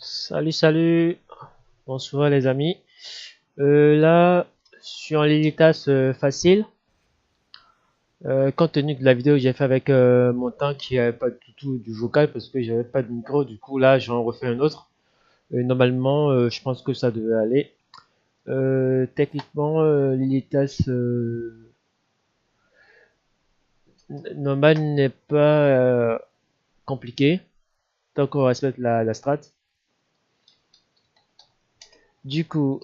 Salut, salut. Bonsoir les amis. Là, je suis en Lilitas facile. Compte tenu de la vidéo que j'ai fait avec mon temps qui avait pas du tout du vocal parce que j'avais pas de micro, du coup là j'en refais un autre. Normalement, je pense que ça devait aller. Techniquement, Lilitas normal n'est pas compliqué tant qu'on respecte la strat. Du coup,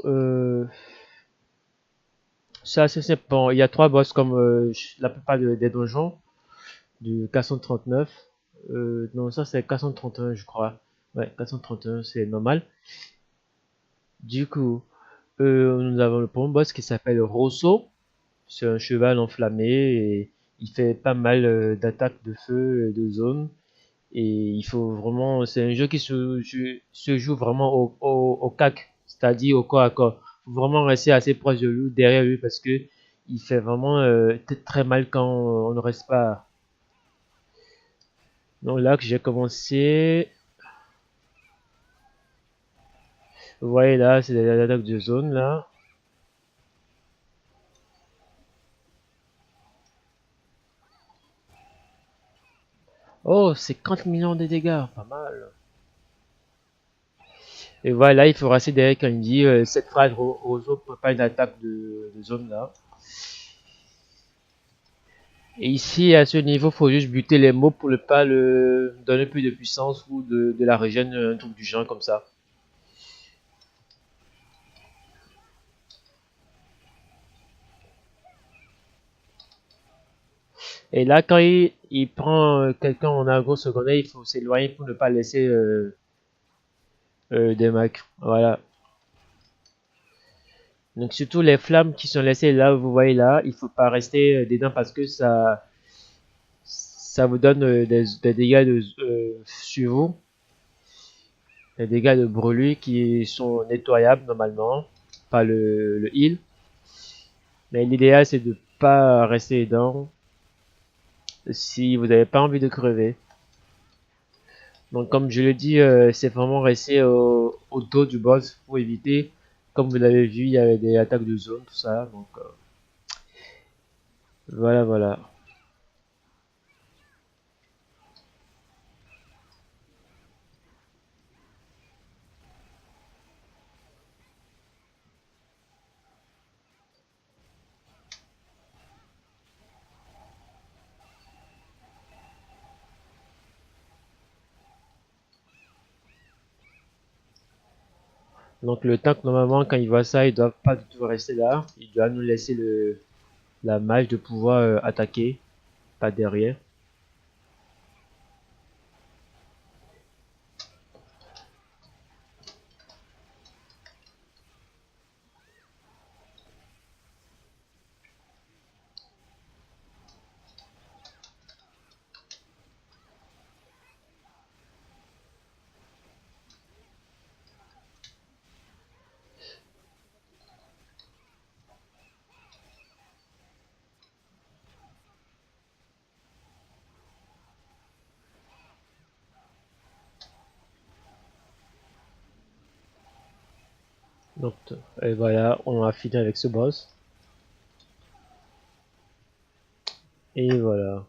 c'est assez simple. Bon, il y a trois boss comme la plupart des donjons. Du 439. Non, ça c'est 431, je crois. Ouais, 431, c'est normal. Du coup, nous avons le premier boss qui s'appelle Rosso. C'est un cheval enflammé et il fait pas mal d'attaques de feu et de zone. Et il faut vraiment. C'est un jeu qui se joue vraiment au cac, c'est-à-dire au corps à corps. Il faut vraiment rester assez proche de lui, derrière lui, parce que il fait vraiment très mal quand on ne reste pas. Donc là que j'ai commencé. Vous voyez là, c'est les attaques de zone là. Oh, c'est 50 millions de dégâts, pas mal. Et voilà, il faut rester derrière quand il dit cette phrase Rozo prépare une attaque de zone là. Et ici, à ce niveau, il faut juste buter les mots pour ne pas le donner plus de puissance ou de la régène, un truc du genre comme ça. Et là, quand il prend quelqu'un en agro secondaire, il faut s'éloigner pour ne pas laisser des marques. Voilà. Donc surtout les flammes qui sont laissées là, vous voyez là, il faut pas rester dedans parce que ça vous donne des dégâts sur vous, des dégâts de brûlure qui sont nettoyables normalement par le heal. Mais l'idéal c'est de pas rester dedans si vous n'avez pas envie de crever. Donc comme je le dis, c'est vraiment rester au dos du boss pour éviter, comme vous l'avez vu, il y avait des attaques de zone, tout ça. Donc voilà, voilà. Donc le tank normalement quand il voit ça, il doit pas du tout rester là. Il doit nous laisser la mage de pouvoir attaquer, pas derrière. Donc et voilà, on a fini avec ce boss. Et voilà.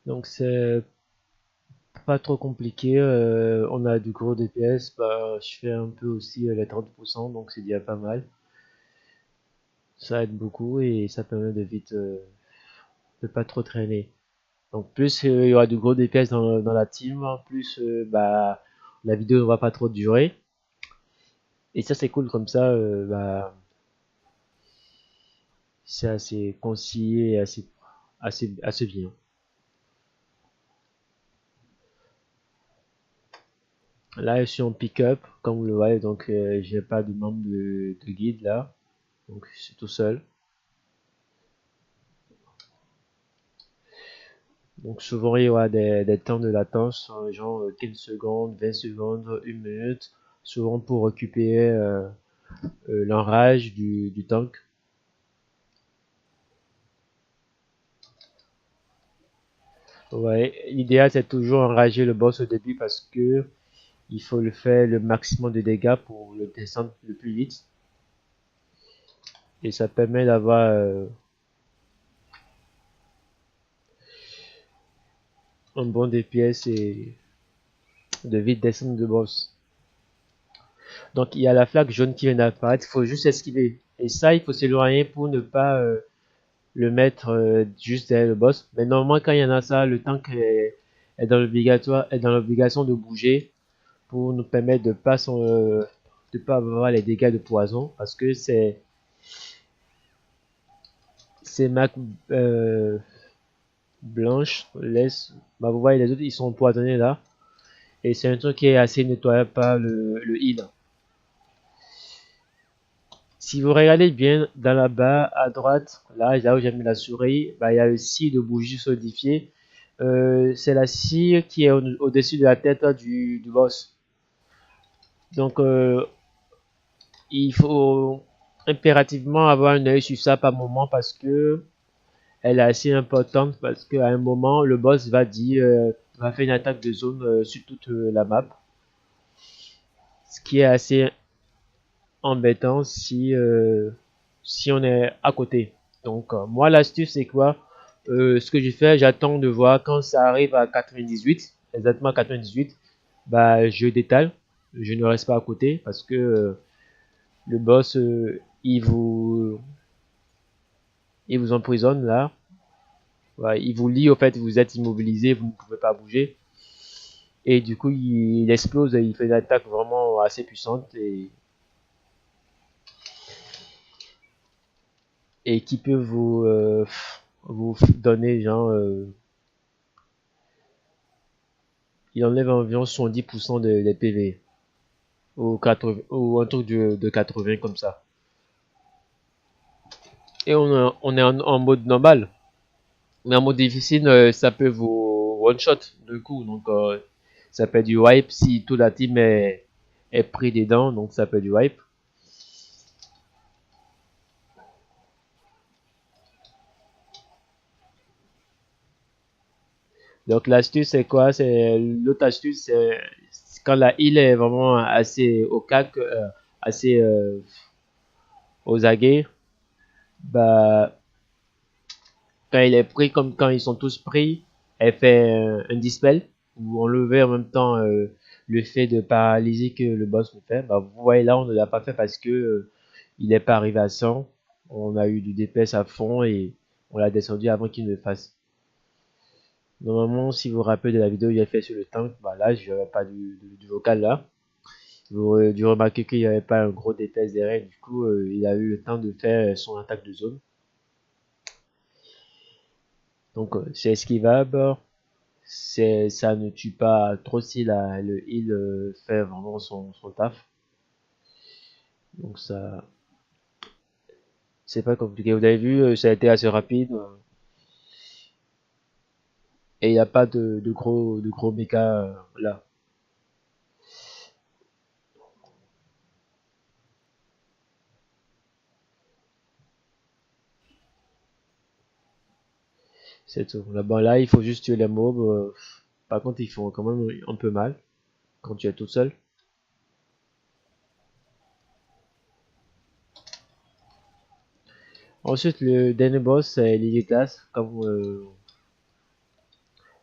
Donc c'est pas trop compliqué. On a du gros DPS. Bah, je fais un peu aussi les 30%, donc c'est déjà pas mal. Ça aide beaucoup et ça permet de vite de pas trop traîner. Donc plus il y aura du gros DPS dans la team, plus bah la vidéo ne va pas trop durer. Et ça c'est cool comme ça, bah c'est assez concis et assez bien. Là je suis en pick-up, comme vous le voyez, donc j'ai pas de membre de guide là, donc je suis tout seul. Donc souvent il y aura des temps de latence, genre 15 secondes, 20 secondes, 1 minute, souvent pour récupérer l'enrage du tank. Ouais, l'idéal c'est toujours enrager le boss au début parce que il faut le faire le maximum de dégâts pour le descendre le plus vite. Et ça permet d'avoir un bon DPS et de vite descendre de boss. Donc il y a la flaque jaune qui vient d'apparaître, il faut juste esquiver. Et ça, il faut s'éloigner pour ne pas le mettre juste derrière le boss. Mais normalement, quand il y en a ça, le tank est dans l'obligation de bouger pour nous permettre de pas avoir les dégâts de poison parce que c'est Mac blanche laisse bah vous voyez les autres ils sont empoisonnés là et c'est un truc qui est assez nettoyable par le heal. Si vous regardez bien dans la barre à droite, là où j'ai mis la souris, bah, il y a le scie de bougie solidifiée. C'est la scie qui est au-dessus de la tête du boss. Donc il faut impérativement avoir un œil sur ça par moment parce que elle est assez importante parce qu'à un moment le boss va dire va faire une attaque de zone sur toute la map, ce qui est assez embêtant si on est à côté. Donc moi l'astuce c'est quoi? Ce que je fais, j'attends de voir quand ça arrive à 98, exactement 98, bah je détale, je ne reste pas à côté parce que le boss il vous emprisonne là. Ouais, il vous lie au fait, vous êtes immobilisé, vous ne pouvez pas bouger. Et du coup, il explose et il fait une attaque vraiment assez puissante et qui peut vous donner genre il enlève environ 70% des PV ou 80 ou un truc de 80 comme ça. Et on est en mode normal, mais en mode difficile, ça peut vous one shot de coup. Donc ça peut être du wipe si toute la team est pris dedans, donc ça peut être du wipe. Donc l'astuce c'est quoi? C'est l'autre astuce, c'est quand la heal est vraiment assez au cac, assez aux aguets, bah quand il est pris comme quand ils sont tous pris, elle fait un dispel ou enlever en même temps le fait de paralyser que le boss nous fait. Bah vous voyez là on ne l'a pas fait parce que il n'est pas arrivé à 100. On a eu du DPS à fond et on l'a descendu avant qu'il ne le fasse. Normalement, si vous vous rappelez de la vidéo que j'ai fait sur le tank, bah là, je n'avais pas du vocal là. Vous aurez dû remarquer qu'il n'y avait pas un gros DPS derrière. Du coup, il a eu le temps de faire son attaque de zone. Donc, c'est esquivable. Ça ne tue pas trop si le heal fait vraiment son taf. Donc, ça, c'est pas compliqué. Vous avez vu, ça a été assez rapide. Et il n'y a pas de gros méca là. C'est tout. Là-bas, là, il faut juste tuer les mobs. Par contre, ils font quand même un peu mal quand tu es tout seul. Ensuite, le dernier boss, c'est Lilitas. Comme vous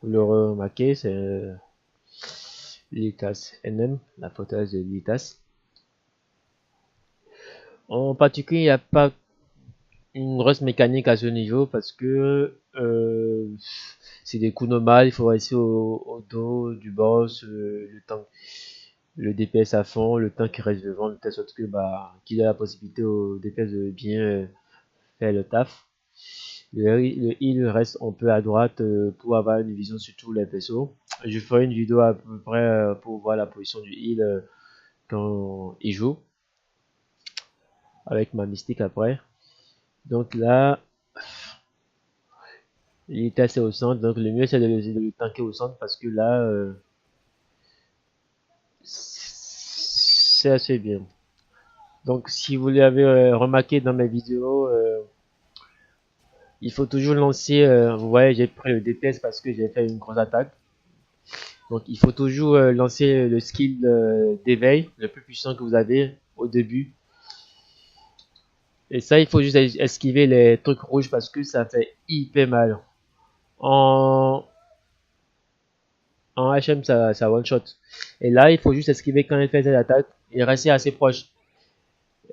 le remarquez, c'est Lilitas NM, la forteresse de Lilitas. En particulier, il n'y a pas une grosse mécanique à ce niveau parce que c'est des coups normaux. Il faut rester au dos du boss, le DPS à fond, le temps qui reste devant, de telle sorte que bah, qu'il a la possibilité au DPS de bien faire le taf. Le heal reste un peu à droite pour avoir une vision sur tous les vaisseaux. Je ferai une vidéo à peu près pour voir la position du heal quand il joue avec ma mystique après. Donc là, il est assez au centre. Donc le mieux c'est de le tanker au centre parce que là, c'est assez bien. Donc si vous l'avez remarqué dans mes vidéos, Il faut toujours lancer, vous voyez, j'ai pris le DPS parce que j'ai fait une grosse attaque. Donc il faut toujours lancer le skill d'éveil, le plus puissant que vous avez au début. Et ça, il faut juste esquiver les trucs rouges parce que ça fait hyper mal. En, en HM, ça one shot. Et là, il faut juste esquiver quand elle fait cette attaque et rester assez proche.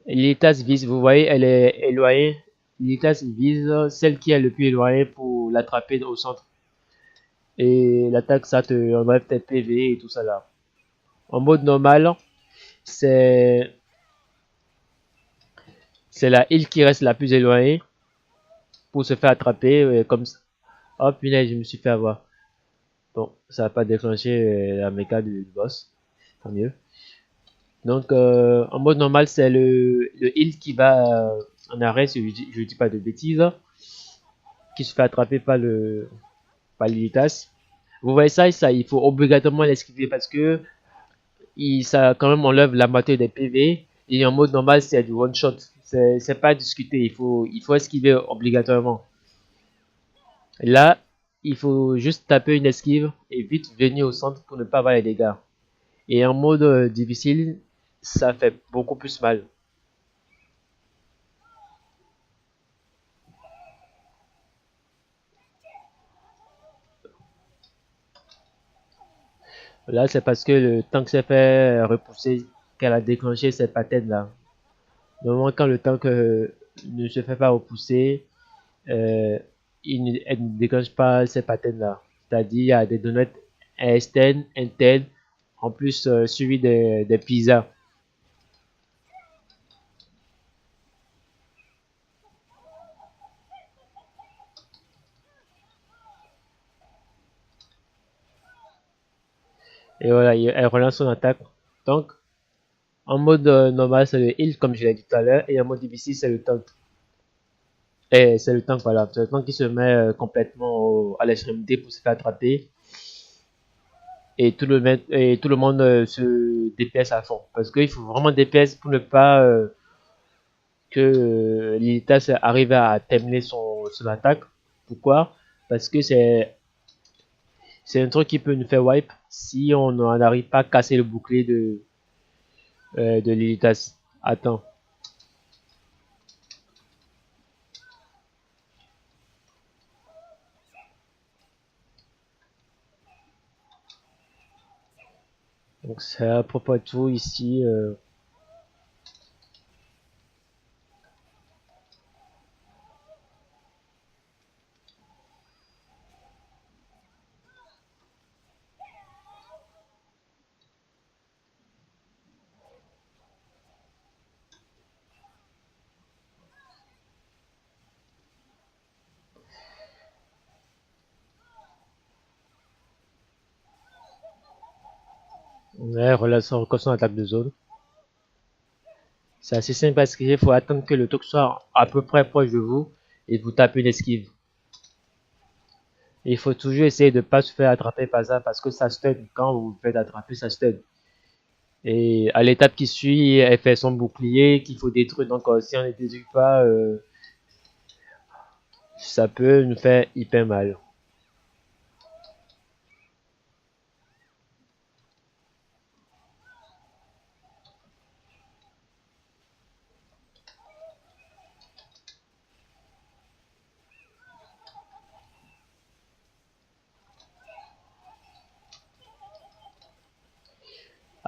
L'Elitas vise, vous voyez, elle est éloignée. L'Elitas vise celle qui est le plus éloignée pour l'attraper au centre. Et l'attaque, ça te enlève tes PV et tout ça là. En mode normal, c'est c'est la île qui reste la plus éloignée pour se faire attraper comme ça. Oh punaise, je me suis fait avoir. Bon, ça n'a pas déclenché la méca du boss. Tant mieux. Donc, en mode normal, c'est le heal qui va en arrêt, si je dis pas de bêtises, qui se fait attraper par l'Ilitas. Vous voyez ça, il faut obligatoirement l'esquiver parce que ça quand même enlève la moitié des PV. Et en mode normal, c'est du one shot. C'est pas à discuter, il faut esquiver obligatoirement. Là, il faut juste taper une esquive et vite venir au centre pour ne pas avoir les dégâts. Et en mode difficile, ça fait beaucoup plus mal. Là, c'est parce que le tank s'est fait repousser qu'elle a déclenché cette patène là. Normalement, quand le tank ne se fait pas repousser, euh, elle ne déclenche pas ces patènes là. C'est-à-dire, il y a des donuts Einstein, Intel, en plus suivi des pizzas. Et voilà, elle relance son attaque. Donc, en mode normal, c'est le heal, comme je l'ai dit tout à l'heure, et en mode difficile, c'est le tank. Et c'est le tank, voilà. C'est le tank qui se met complètement à l'extrémité pour se faire attraper. Et tout le monde se DPS à fond. Parce qu'il faut vraiment DPS pour ne pas que l'Ilitas arrive à terminer son attaque. Pourquoi? Parce que c'est un truc qui peut nous faire wipe si on n'arrive pas à casser le bouclier de l'Ilitas. Attends. Donc c'est à propos de tout ici. Ouais, relation reconnaissance attaque de zone. C'est assez simple parce qu'il faut attendre que le truc soit à peu près proche de vous et vous tapez une esquive. Et il faut toujours essayer de ne pas se faire attraper par ça parce que ça stun. Quand vous vous faites attraper, ça stun. Et à l'étape qui suit, elle fait son bouclier qu'il faut détruire. Donc si on ne détruit pas, ça peut nous faire hyper mal.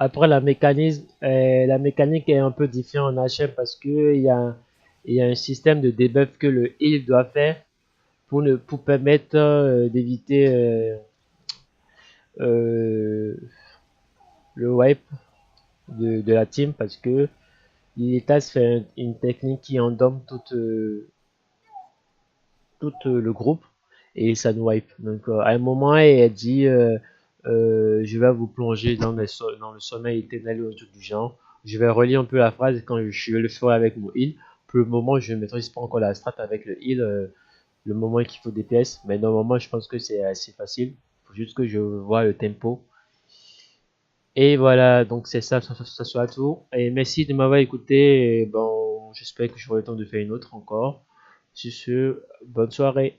Après la mécanique est un peu différente en HM parce que il y a un système de debuff que le heal doit faire pour permettre d'éviter euh, le wipe de la team parce que l'Ilitas fait une technique qui endomme tout le groupe et ça nous wipe. Donc à un moment elle dit je vais vous plonger dans le sommeil éternel ou un truc du genre. Je vais relire un peu la phrase quand je vais le faire avec mon heal. Pour le moment je ne maîtrise pas encore la strat avec le heal, le moment qu'il faut des pièces, mais normalement je pense que c'est assez facile. Il faut juste que je vois le tempo. Et voilà, donc c'est ça, ça soit tout. Et merci de m'avoir écouté. Et bon, j'espère que j'aurai le temps de faire une autre encore. Sur ce, bonne soirée.